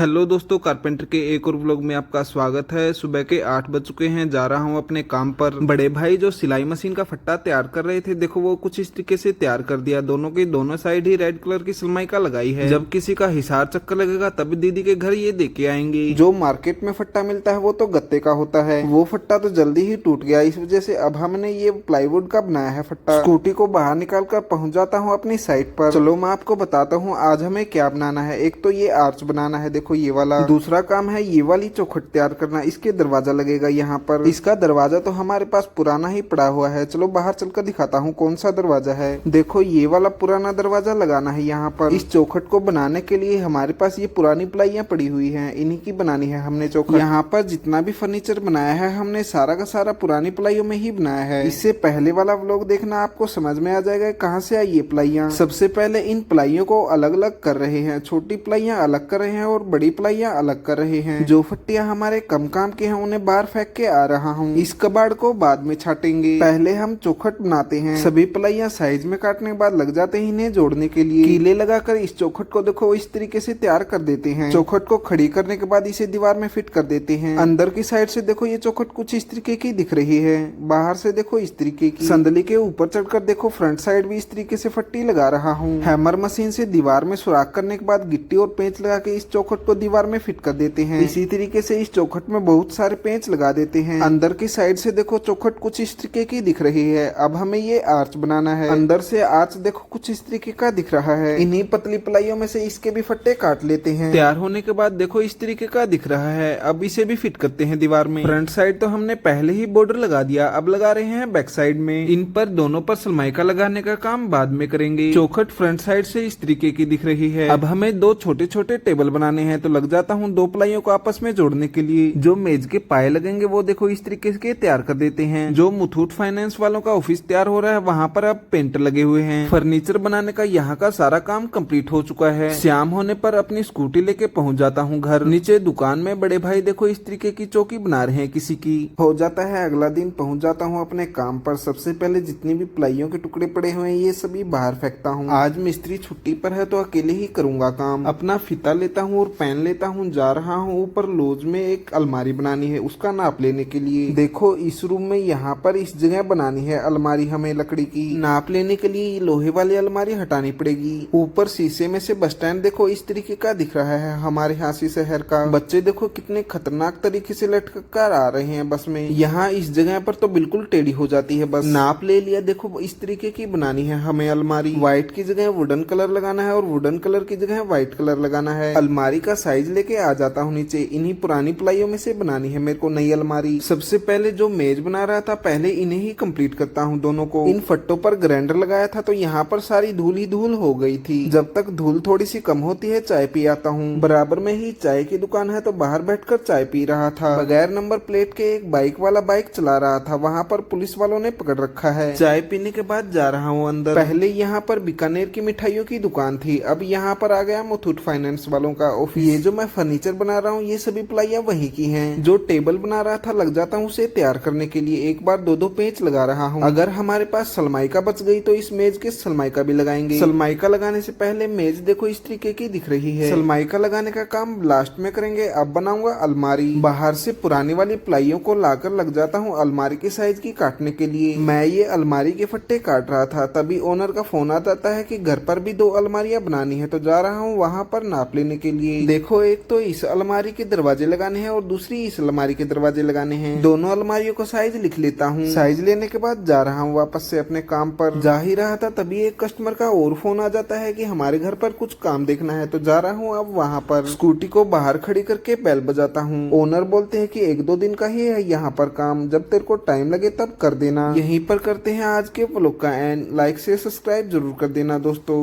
Hello दोस्तों, carpenter के एक और व्लॉग में आपका स्वागत है। सुबह के 8 बज चुके हैं, जा रहा हूं अपने काम पर। बड़े भाई जो सिलाई मशीन का फट्टा तैयार कर रहे थे, देखो वो कुछ इस तरीके से तैयार कर दिया। दोनों की दोनों साइड ही रेड कलर की सलमाई का लगाई है। जब किसी का हिसार चक्कर लगेगा तब दीदी के घर ये देके आएंगे। जो मार्केट में फट्टा मिलता है वो तो गत्ते का होता है, वो फट्टा तो जल्दी ही टूट गया। इस वजह से अब हमने ये प्लाईवुड का बनाया है फट्टा। स्कूटी को बाहर निकाल कर पहुंच जाता हूँ अपनी साइट पर। चलो मैं आपको बताता हूँ आज हमें क्या बनाना है। एक तो ये आर्च बनाना है, देखो ये वाला। दूसरा काम है ये वाली चौखट तैयार करना, इसके दरवाजा लगेगा यहाँ पर। इसका दरवाजा तो हमारे पास पुराना ही पड़ा हुआ है, चलो बाहर चलकर दिखाता हूँ कौन सा दरवाजा है। देखो ये वाला पुराना दरवाजा लगाना है यहाँ पर। इस चौखट को बनाने के लिए हमारे पास ये पुरानी प्लाइयां पड़ी हुई हैं, इन्हीं की बनानी है हमने चौखट। यहाँ पर जितना भी फर्नीचर बनाया है हमने सारा का सारा पुरानी प्लाइयों में ही बनाया है। इससे पहले वाला व्लॉग देखना, आपको समझ में आ जाएगा कहाँ से आई ये प्लाइयां। सबसे पहले इन प्लाइयों को अलग अलग कर रहे हैं, छोटी प्लाइयां अलग कर रहे हैं और बड़ी प्लाइयां अलग कर रहे हैं। जो फट्टियां हमारे कम काम के हैं उन्हें बाहर फेंक के आ रहा हूँ। इस कबाड़ को बाद में छाटेंगे, पहले हम चौखट बनाते हैं। सभी प्लाइयां साइज में काटने के बाद लग जाते हैं इन्हें जोड़ने के लिए। कीले लगाकर इस चौखट को देखो इस तरीके से तैयार कर देते हैं। चौखट को खड़ी करने के बाद इसे दीवार में फिट कर देते हैं। अंदर की साइड से देखो ये चौखट कुछ इस तरीके की दिख रही है, बाहर से देखो इस तरीके की। संदली के ऊपर चढ़कर देखो फ्रंट साइड भी इस तरीके से फट्टी लगा रहा हूँ। हैमर मशीन से दीवार में सुराख करने के बाद गिट्टी और पेंच लगा के इस चौखट को दीवार में फिट कर देते हैं। इसी तरीके से इस चौखट में बहुत सारे पेंच लगा देते हैं। अंदर की साइड से देखो चौखट कुछ इस तरीके की दिख रही है। अब हमें ये आर्च बनाना है। अंदर से आर्च देखो कुछ इस तरीके का दिख रहा है। इन्हीं पतली प्लाइयों में से इसके भी फट्टे काट लेते हैं। तैयार होने के बाद देखो इस तरीके का दिख रहा है। अब इसे भी फिट करते हैं दीवार में। फ्रंट साइड तो हमने पहले ही बॉर्डर लगा दिया, अब लगा रहे हैं बैक साइड में। इन पर दोनों पर सलमाइका लगाने का काम बाद में करेंगे। चौखट फ्रंट साइड से इस तरीके की दिख रही है। अब हमें दो छोटे छोटे टेबल बनाने हैं, तो लग जाता हूँ दो प्लाइयों को आपस में जोड़ने के लिए। जो मेज के पाए लगेंगे वो देखो इस तरीके के तैयार कर देते हैं। जो मुथूट फाइनेंस वालों का ऑफिस तैयार हो रहा है वहाँ पर अब पेंट लगे हुए हैं। फर्नीचर बनाने का यहाँ का सारा काम कंप्लीट हो चुका है। शाम होने पर अपनी स्कूटी लेके पहुँच जाता हूँ घर। नीचे दुकान में बड़े भाई देखो इस तरीके की चौकी बना रहे हैं किसी की। हो जाता है अगला दिन, पहुँच जाता हूँ अपने काम पर। सबसे पहले जितनी भी प्लाइयों के टुकड़े पड़े हुए हैं ये सभी बाहर फेंकता हूँ। आज मिस्त्री छुट्टी पर है तो अकेले ही करूंगा काम। अपना फीता लेता हूँ और पेन लेता हूँ, जा रहा हूँ ऊपर लॉज में एक अलमारी बनानी है, उसका नाप लेने के लिए। देखो इस रूम में यहाँ पर इस जगह बनानी है अलमारी हमें लकड़ी की। नाप लेने के लिए लोहे वाली अलमारी हटानी पड़ेगी। ऊपर शीशे में से बस स्टैंड देखो इस तरीके का दिख रहा है हमारे हांसी शहर का। बच्चे देखो कितने खतरनाक तरीके से लटक कर आ रहे हैं बस में। यहाँ इस जगह पर तो बिल्कुल टेढ़ी हो जाती है बस। नाप ले लिया, देखो इस तरीके की बनानी है हमें अलमारी। व्हाइट की जगह वुडन कलर लगाना है और वुडन कलर की जगह व्हाइट कलर लगाना है। अलमारी का साइज लेके आ जाता हूँ नीचे। इन्हीं पुरानी प्लाइयों में से बनानी है मेरे को नई अलमारी। सबसे पहले जो मेज बना रहा था पहले इन्हें ही कंप्लीट करता हूँ दोनों को। इन फट्टों पर ग्राइंडर लगाया था तो यहाँ पर सारी धूल ही धूल हो गई थी। जब तक धूल थोड़ी सी कम होती है चाय पी आता हूँ। बराबर में ही चाय की दुकान है तो बाहर बैठकर चाय पी रहा था। बगैर नंबर प्लेट के एक बाइक वाला बाइक चला रहा था, वहाँ पर पुलिस वालों ने पकड़ रखा है। चाय पीने के बाद जा रहा हूँ अंदर। पहले यहाँ पर बीकानेर की मिठाइयों की दुकान थी, अब यहाँ पर आ गया मुथूट फाइनेंस वालों का ऑफिस। ये जो मैं फर्नीचर बना रहा हूँ ये सभी प्लाइयां वही की हैं। जो टेबल बना रहा था लग जाता हूँ उसे तैयार करने के लिए। एक बार दो दो पेंच लगा रहा हूँ। अगर हमारे पास सलमाइका बच गई तो इस मेज के सलमाइका भी लगाएंगे। सलमाइका लगाने से पहले मेज देखो इस तरीके की दिख रही है। सलमाइका लगाने का काम लास्ट में करेंगे। अब बनाऊंगा अलमारी। बाहर से पुरानी वाली प्लाइयों को लाकर लग जाता हूँ अलमारी के साइज की काटने के लिए। मैं ये अलमारी के फट्टे काट रहा था, तभी ओनर का फोन आ जाता है कि घर पर भी दो अलमारियां बनानी है, तो जा रहा हूँ वहाँ पर नाप लेने के लिए। देखो एक तो इस अलमारी के दरवाजे लगाने हैं और दूसरी इस अलमारी के दरवाजे लगाने हैं। दोनों अलमारियों को साइज लिख लेता हूँ। साइज लेने के बाद जा रहा हूँ वापस से अपने काम पर। जा ही रहा था तभी एक कस्टमर का और फोन आ जाता है कि हमारे घर पर कुछ काम देखना है, तो जा रहा हूँ अब वहाँ पर। स्कूटी को बाहर खड़ी करके बेल बजाता हूँ। ओनर बोलते हैं कि एक दो दिन का ही है यहाँ पर काम, जब तेरे को टाइम लगे तब कर देना। यहीं पर करते हैं आज के व्लॉग का एंड। लाइक से सब्सक्राइब जरूर कर देना दोस्तों।